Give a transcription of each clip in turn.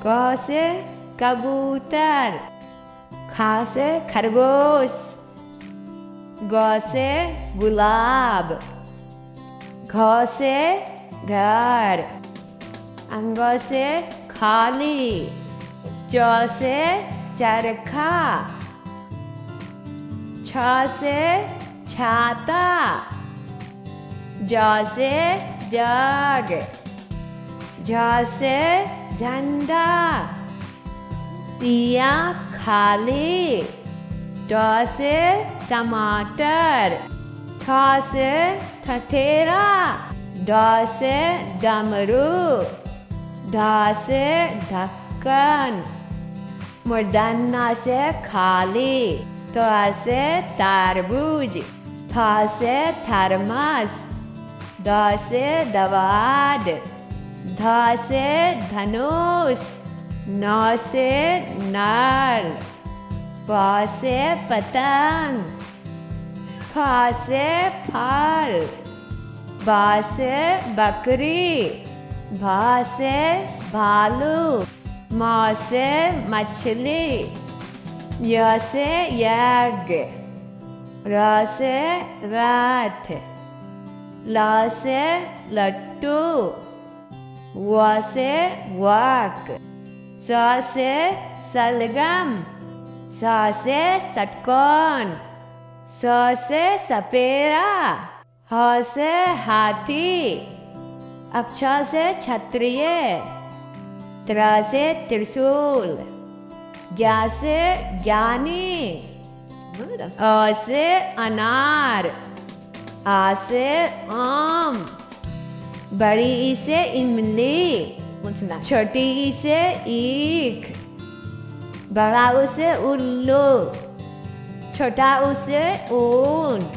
क से कबूतर, ख से खरगोश, ग से गुलाब, घ से घर, अंग से खाली, च से चरखा, छ से छाता, ज से जग, झ से झंडा, तिया खाली, ट से टमाटर, ठ से ठठेरा, ड से डमरू, ढ से ढक्कन, मूर्धन्य से खाली, त से तरबूज, थ से थर्मस, द से दवाद, ध से धनुष, न से नल, प से पतंग, फ से फल, ब से बकरी, भ से भालू, म से मछली, य से यज्ञ, र से रथ, ल से लट्टू, व से वक, स से सलगम, स से षटकोण, स से सपेरा, ह से हाथी, अक्ष से क्षत्रिय, त्र से त्रिशूल, ज्ञ से ज्ञानी, अ से अनार, आ से आम, बड़ी ई से इमली, छोटी ई से ईख, बड़ा ऊ से उल्लू, छोटा ऊ से ऊन,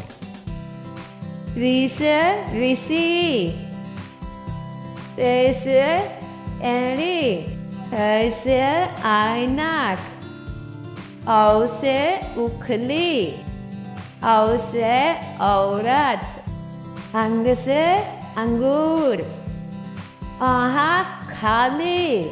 री से ऋषि, ते से एड़ी, है से ऐनक, औ से उखली, औ से औरत, अंग से अंगूर, आहा खाली।